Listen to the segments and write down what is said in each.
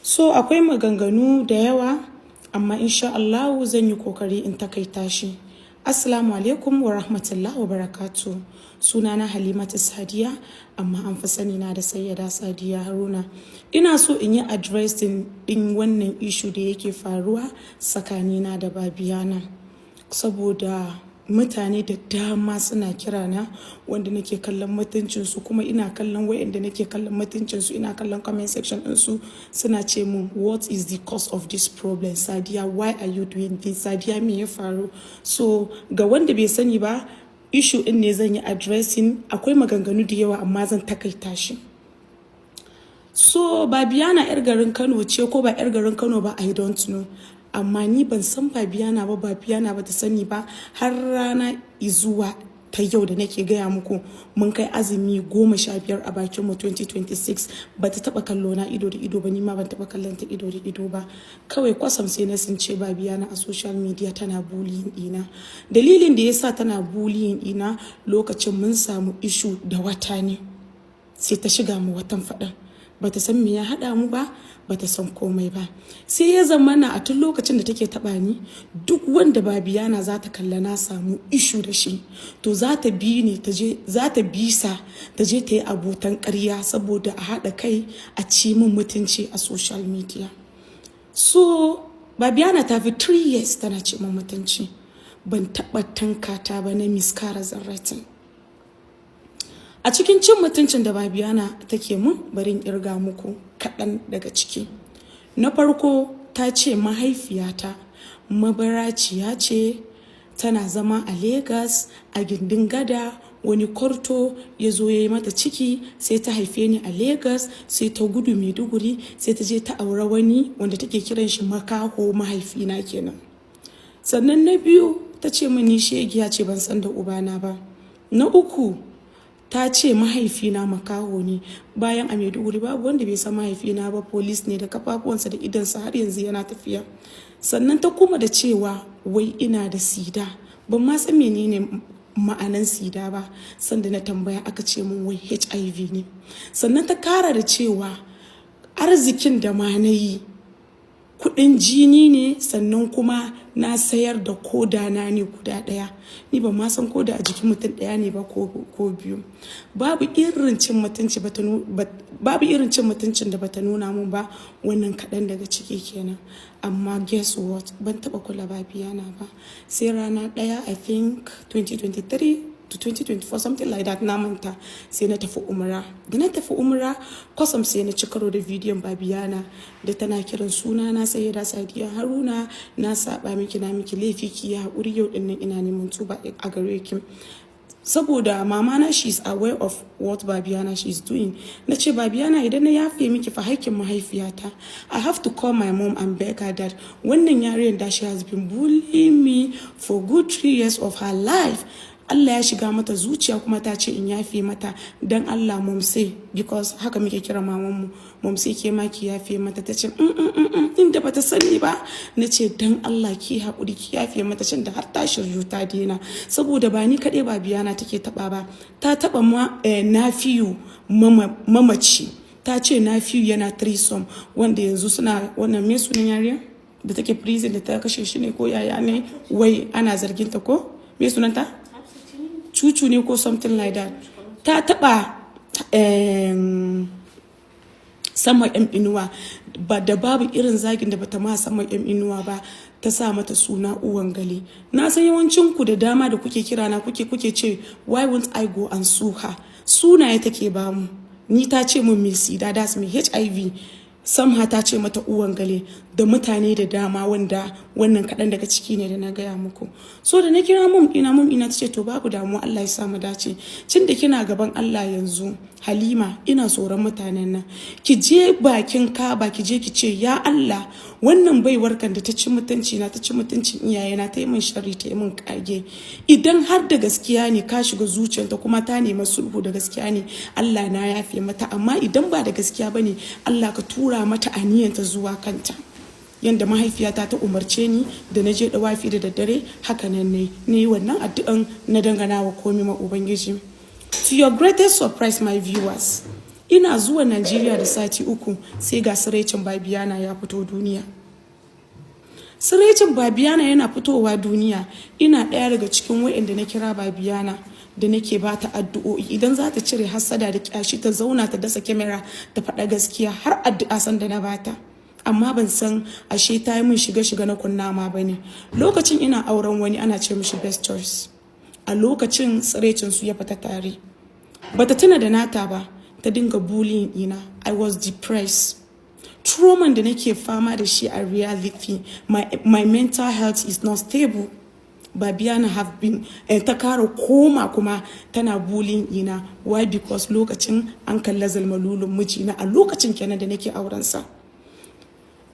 So akwai maganganu da yawa, amma insha Allah zan yi kokari in takaita shi. Assalamu alaikum wa rahmatullahi wa barakatuh. Sunana Halimatu Sadiya, amma an fi sani na da Sayyada Sadiya Haruna. Ina so in yi addressing din wannan issue da yake faruwa tsakanina da Babiana, saboda mutane da dama suna kirana wanda nake kallon mutuncinsu, kuma ina kallon wayanda nake kallon mutuncinsu, ina kallon comment section ɗinsu suna ce mun, what is the cause of this problem? Sadiya, why are you doing this? Sadiya, me ya faru? So ga wanda bai sani ba, issue din ne zan yi addressing. Akwai maganganu da yawa amma zan takaita shi. So Babiana yar garin Kano ce ko ba yar garin Kano ba, I don't know. Amma ni ban san Babiana ba, Babiana ba ta sani ba har rana izuwa ta yau da nake gaya muku. Mun kai azumi 15 a bakin mu 2026, ba ta taba kallo na ido da ido ba, ni ma ban taba kallon ta ido da ido ba. Kawai kwasam sai na sun ce Babiana a social media tana bullying dina. Dalilin da yasa tana bullying dina, lokacin mun samu issue da wata ne, sai ta shiga mu watan faɗan. Bata san me ya hada mu ba, bata san komai ba. Sai ya zamana a tun lokacin da take taba ni, duk wanda Babiana za ta kalla na samu issue da shi, to za ta bi ni za ta bisa ta je ta yi abotan ƙarya saboda a hada kai a ci min mutunci a social media. So Babiana ta fi 3 years tana ci min mutunci, ban taba tankata ba na miskara zarratin. A cikin cin mutuncin da Babiana take mun, bari in kirga muku kaɗan daga ciki. Na farko, ta ce mahaifiyata mabaraciya ce, tana zama a Lagos a gindin gada, wani kwarto ya zo ya yi mata ciki, sai ta haife ni a Lagos, sai ta gudu Maiduguri, sai ta je ta aure wani wanda take kiran shi makaho, mahaifina kenan. Sannan na biyu, ta ce min ni shegiya ce, ban san da ubana ba. Na uku, ta ce mahaifina makaho ne, bayan a Maiduguri babu wanda bai san mahaifina ba, police ne da kafafuwansa da idansa har yanzu yana tafiya. Sannan ta kuma da cewa wai ina da sida, ban ma san menene ma'anan sida ba, sanda na tambaya aka ce min wai HIV ne. Sannan ta kara da cewa arzikin da ma na yi kudin jini ne, sannan kuma na sayar da koda na ne guda daya. Ni ba ma san koda a jikin mutum daya ne ba ko biyu. Babu irin cin mutuncin da bata nuna mun ba. Wannan kaɗan daga ciki kenan. Amma guess what, ban taba kula Babiana ba sai rana daya, I think 2023 to 2024, something like that, na manta. Sai na tafi umra. Da na tafi umra, kwasam sai na ci karo da bidiyon Babiana da tana kiran suna na Sayyada Sadiya Haruna, na saba miki, na miki laifi, ki ya haƙuri, yau din nan ina neman tuba a gare ki. Saboda mama na, she is aware of what Babiana she is doing. Na ce, Babiana, idan na yafe miki fa haƙƙin mahaifiyata, I have to call my mom and beg her that wannan yarinyar da she has been bullying me for good 3 years of her life, Allah ya shiga mata zuciya, kuma ta ce in yafe mata dan Allah momse, because haka muke kira mamanmu, momse ke ma ki yafe mata. Ta ce inda bata sani ba. Na ce dan Allah ki haƙuri ki yafe mata, can da har ta shiryu ta dena, saboda ba ni kaɗai Babiana take taɓa ba, ta taɓa ma Nafiyu mamaci. Ta ce Nafiyu yana threesome, wanda yanzu suna wannan me sunan yariya da take prison da ta kashe shi ne ko yaya ne, wai ana zargin ta ko me sunanta, cucu ne ko something like that. Ta taba sama yan inuwa ba da babu irin zagin da bata ma sama yan inuwa ba, ta sa mata suna uwan gali. Na san yawancin ku da dama da kuke kira na kuke ce why won't I go and sue her. Sunaye take ba mu, ni ta ce mun me sida, that's me HIV, samha ta ce mata uwan gale, da mutane da dama, wanda wannan kaɗan daga ciki ne da na gaya muku. So da na kira mum ina ta ce to babu damuwa, Allah ya sa mu dace. Cin da kina gaban Allah yanzu, Halima, ina tsoron mutanen nan, ki je bakin Kaba, ki je ki ce ya Allah, wannan baiwar kan da ta ci mutunci na, ta ci mutuncin iyayena, ta yi min sharri, ta yi min kage, idan har da gaskiya ne ka shiga zuciyarta kuma ta nemi sulhu da gaskiya ne, Allah na yafe mata. Amma idan ba da gaskiya bane, Allah ka tura mata aniyanta zuwa kanta. Yanda mahaifiyata ta umarce ni da na je dawafi da daddare, haka nan ne yi wannan addu'an, na dangana wa komai ma Ubangiji. To your greatest surprise, my viewers, ina zuwa Najeriya da sati 3 sai ga siraicin Babiana ya fito duniya. Siraicin Babiana yana fitowa duniya, ina ɗaya daga cikin wa'anda na kira Babiana da nake ba ta addu'o'i idan za ta cire hassada da kyashi ta zauna ta dasa kyamara ta faɗa gaskiya, har addu'a san da na bata. Amma ban san ashe ta yi min shiga na kunnama ba ne. Lokacin ina auren wani ana ce mishi best choice. A lokacin tsiraicin su ya fita tare. Bata tuna da nata ba, ta dinga bullying ina. I was depressed. Trauma da nake fama da shi a reality, my mental health is not stable. Babiana have been ta kara koma kuma tana bullying ina. Why? Because lokacin an kalla zalmalulun mijina a lokacin kenan da nake auren sa.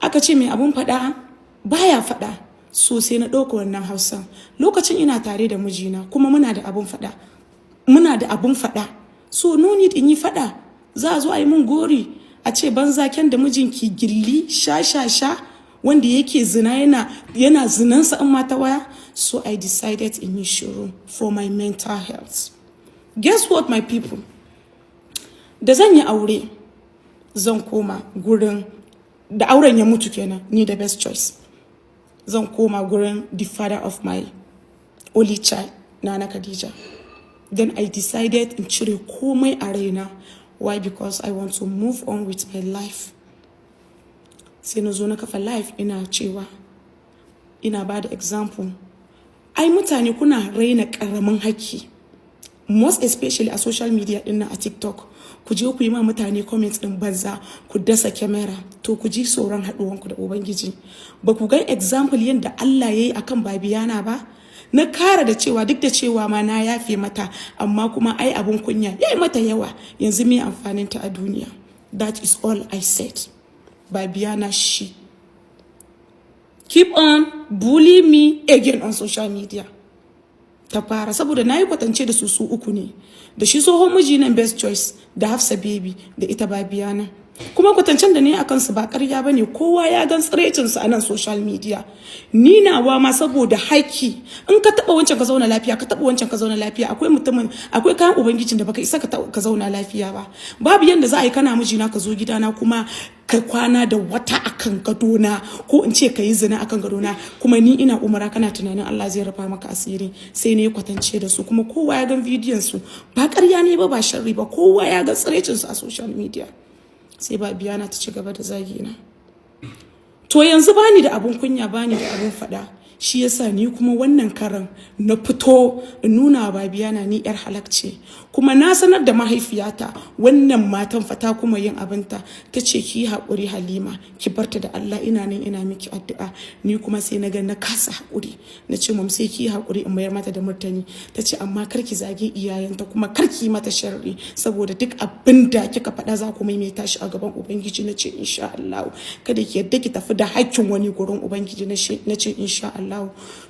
Aka ce mai abun fada baya fada, so sai na ɗauka wannan Hausa. Lokacin ina tare da mijina kuma muna da abun fada, so no need in yi fada. Za a zo a yi mun gori a ce banza ken da mijinki gilli sha wanda yake zina yana zinansa in mata waya. So I decided in yi shiru for my mental health. Guess what, my people? Da zan yi aure zan koma gurin da auren ya mutu kenan, ni da best choice. Zan koma gurin the father of my only child, Nana Khadija. Then I decided in cire komai a raina. Why? Because I want to move on with my life. Sai na zo na kafa life ina cewa, ina ba da example. Ai mutane kuna raina karamin haƙƙi. Most especially a social media din a TikTok. Ku je ku yi ma mutane comments din banza, ku dasa kyamara, to ku ji tsoron haɗuwanku da Ubangiji. Ba ku ga example yadda Allah ya yi akan Babiana ba? Na kara da cewa duk da cewa ma na yafe mata, amma kuma ai abun kunya yayi mata yawa, yanzu me amfanin ta a duniya. That is all I said. Babiana she keep on bullying me again on social media. Ta fara saboda nayi kwatance da su 3 ne, da shi tsohon miji nan best choice, da Hafsa baby, da ita Babiana. Kuma kwatancen da ne akan su ba ƙarya bane, kowa ya gan tsirecin su a nan social media. Ni nawa ma saboda haƙi, in ka taba wancan ka zauna lafiya, ka taba wancan ka zauna lafiya, akwai kayan ubangijin da baka isa ka zauna lafiya ba. Babu yanda za a yi kana mijina ka zo gidana kuma ka kwana da wata akan gadona, ko in ce ka yi zina akan gadona, kuma ni ina umara kana tunanin Allah zai rufa maka asiri. Sai ne kwatance da su kuma kowa ya gan bidiyon su, ba ƙarya ne ba sharri ba, kowa ya ga tsirecin su a social media. Sai Babiana ta ci gaba da zagi na. To yanzu bani da abun kunya, bani da abun fada. Shi yasa ni kuma wannan karan na fito in nuna Babiana ni yar halakce. Kuma na sanar da mahaifiyata wannan matan fata kuma yin abinta, tace ki haƙuri Halima, ki barta da Allah, ina nan ina miki addu'a. Ni kuma sai na ga na kasa haƙuri, na ce mum sai ki haƙuri in mayar mata da murtani. Tace amma kar ki zage iyayenta kuma kar ki mata sharri, saboda duk abinda kika faɗa za ku maimaita shi a gaban Ubangiji. Na ce insha Allah, kada ki yadda ki tafi da hakkin wani gurin Ubangiji. Na ce insha Allah.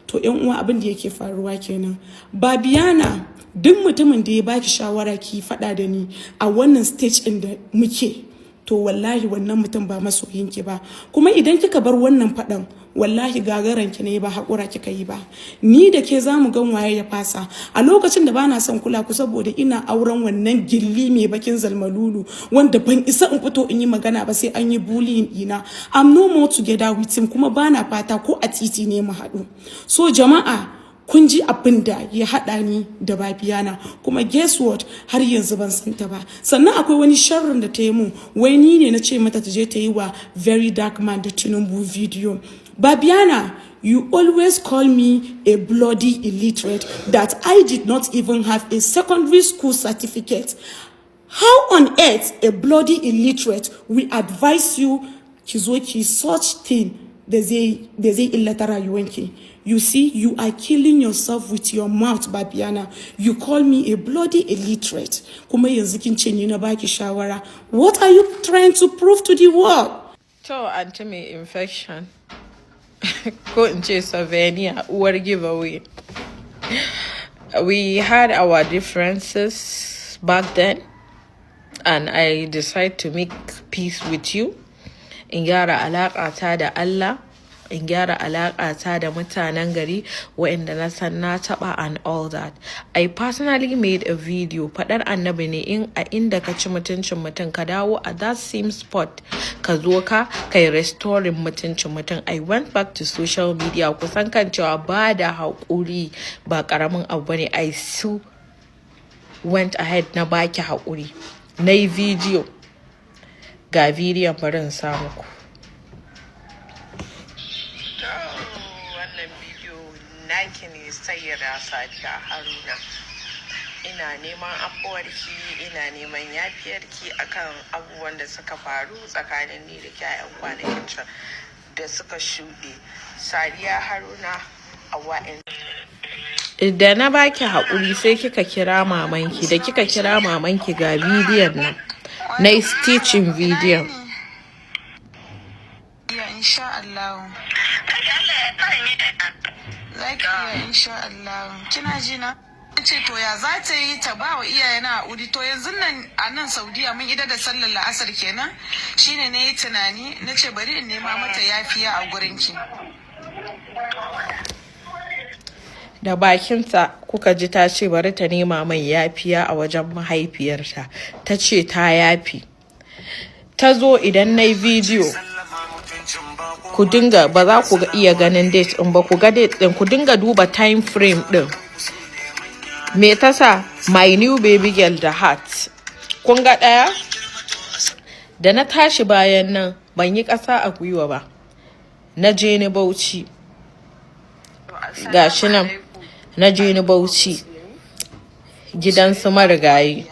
To yan uwa, abin da yake faruwa kenan. Babiana, duk mutumin da ya baki shawara ki faɗa da ni a wannan stage din da muke, to wallahi wannan mutum ba masoyinki ba. Kuma idan kika bar wannan faɗan, wallahi gagaranki ne ba haƙura kika yi ba. Ni da ke zamu gan waye ya fasa. A lokacin da bana son kula ku saboda ina auren wannan gilli mai bakin zalmalulu wanda ban isa in fito in yi magana ba sai an yi bullying ina. I'm no more together with him, kuma bana fata ko a titi ne mu haɗu. So jama'a, kun ji abin da ya haɗa ni da Babiana, kuma guess what, har yanzu ban san ta ba. Sannan akwai wani sharrin da ta yi mun, wai ni ne na ce mata ta je ta yi wa Very Dark Man da Tinubu video. Babiana, you always call me a bloody illiterate, that I did not even have a secondary school certificate. How on earth a bloody illiterate will advise you ki such thing da zai illata rayuwanki? You see, you are killing yourself with your mouth, Babiana. You call me a bloody illiterate. Kuma yanzu kin ce ni na baki shawara. What are you trying to prove to the world? To anti me infection. Ko in ce Savania, uwar giveaway. We had our differences back then, and I decided to make peace with you. In gyara alaƙata da Allah, in gyara alaƙata da mutanen gari waɗanda na san na taɓa and all that. I personally made a video faɗar annabi ne in a inda ka ci mutuncin mutum ka dawo at that same spot ka zo ka kai restoring mutuncin mutum. I went back to social media kusan kan cewa ba da haƙuri ba ƙaramin abu bane. I still went ahead na baki haƙuri na yi video. Ga bidiyon bari in sa muku. Wannan bidiyo naki ne Sayyida Sadiya Haruna. Ina neman afuwarki, ina neman yafiyarki akan abubuwan da suka faru tsakanin ni da ƴaƴan kwanakin can da suka shuɗe. Sadiya Haruna a wa'in. Da na baki haƙuri sai kika kira mamanki, da kika kira mamanki ga bidiyon nan. Na stitching video. Ya insha Allah. Zaki ya insha Allah. Kina ji na? Ce to ya za ta yi ta ba wa iyayena haƙuri to yanzu nan a nan Saudiya mun ida da sallar la'asar kenan shine na yi tunani na ce bari in nema mata yafiya a gurinki. Da bakinta kuka ji ta ce bari ta nema mai yafiya a wajen mahaifiyarta. Ta ce ta yafi. Ta zo idan na yi bidiyo ku dinga ba za ku iya ganin date ɗin ba, ku ga date ɗin ku dinga duba time frame ɗin. Me ta sa my new baby girl da heart. Kun ga ɗaya? Da na tashi bayan nan ban yi ƙasa a gwiwa ba. Na je ni Bauchi. Gashi nan. Na je ni Bauchi gidan su marigayi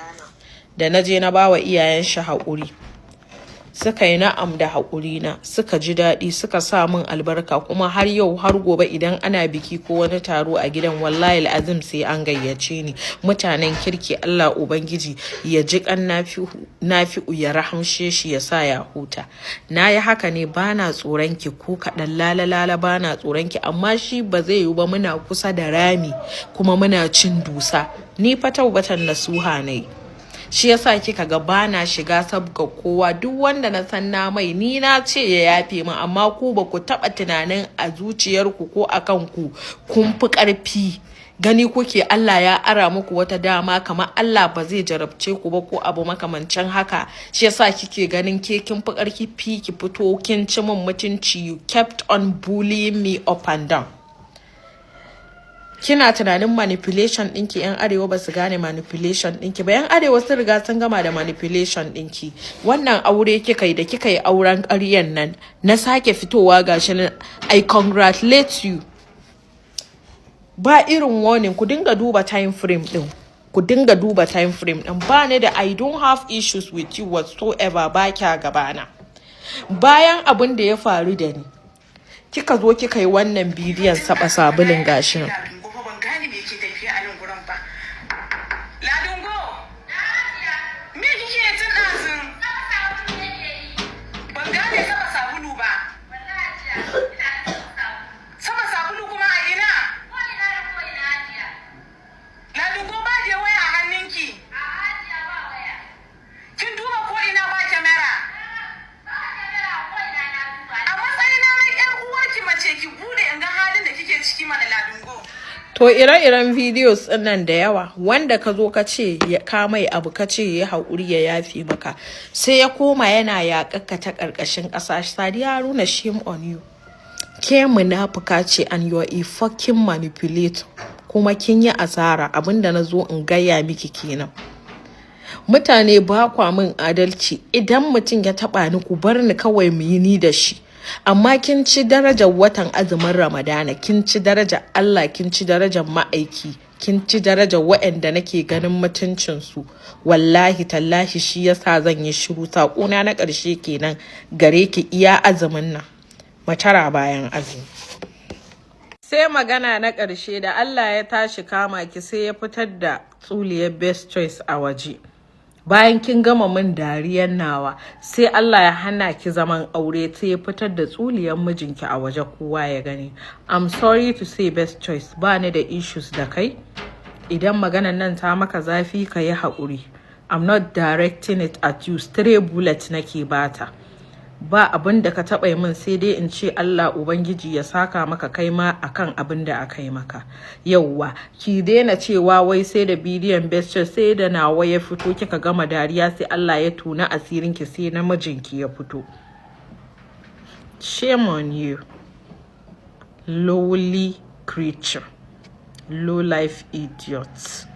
da na je na bawa iyayen shi haƙuri. Suka yi na'am da haƙuri na, suka ji daɗi, suka sa min albarka kuma har yau har gobe idan ana biki ko wani taro a gidan wallahi al'azim sai an gayyace ni. Mutanen kirki Allah Ubangiji ya ji kan nafi'u ya rahamshe shi ya sa ya huta. Na yi haka ne bana tsoron ki ko kaɗan lalala bana tsoron ki amma shi ba zai yi ba muna kusa da rami kuma muna cin dusa. Ni fa taubatan nasuha ne. Shi yasa kika ga bana shiga sabga kowa duk wanda na san na mai ni na ce ya yafe min amma ku ba ku taba tunanin a zuciyarku ko akan ku kun fi karfi gani kuke Allah ya ara muku wata dama kamar Allah ba zai jarabce ku ba ko abu makamancin haka. Shi yasa kike ganin ke kin fi karfi ki fito kin ci min mutunci. You kept on bullying me up and down. Kina tunanin manipulation ɗinki yan arewa ba su gane manipulation ɗinki ba. Yan arewa sun riga sun gama da manipulation ɗinki. Wannan aure kika yi da kika yi auren ƙaryan nan na sake fitowa gashi nan I congratulate you. Ba irin warning ku dinga duba time frame ɗin. Ku dinga duba time frame ɗin. Ba ne da I don't have issues with you whatsoever ba kya gabana. Bayan abin da ya faru da ni kika zo kika yi wannan bidiyon saba sabulin gashi nan. To ire-iren videos nan da yawa wanda ka zo ka ce ka mai abu ka ce ya haƙuri ya yafi maka sai ya koma yana yaƙakka ta ƙarƙashin ƙasa. Sadiya Haruna shame on you. Ke munafuka ce and you are a fucking manipulator kuma kin yi asara abinda na zo in gaya miki kenan. Mutane ba kwa min adalci idan mutum ya taɓa ni ku bar ni kawai mu yi ni da shi. Amma kin ci darajar watan azumin Ramadana, kin ci darajar Allah, kin ci darajar ma'aiki, kin ci darajar waɗanda nake ganin mutuncinsu. Wallahi tallahi shi yasa zan yi shiru. Saƙona na ƙarshe kenan gare ki iya azumin nan. Matara bayan azumi. Sai magana na ƙarshe da Allah ya tashi kama ki sai ya fitar da tsuliyar best choice a waje. Bayan kin gama min dariyar nawa sai Allah ya hana ki zaman aure sai ya fitar da tsuliyar mijinki a waje kowa ya gani. I'm sorry to say best choice ba ni da issues da kai. Idan maganan nan ta maka zafi ka yi haƙuri. I'm not directing it at you. Stray bullet nake bata. ba abin da ka taɓa yi min sai dai in ce Allah Ubangiji ya saka maka kai ma akan abin da aka yi maka. Yauwa, ki daina cewa wai sai da bidiyon bestie sai da nawa ya fito kika gama dariya sai Allah ya tuna asirinki sai namijinki ya fito. Shame on you, lowly creature, low life idiot.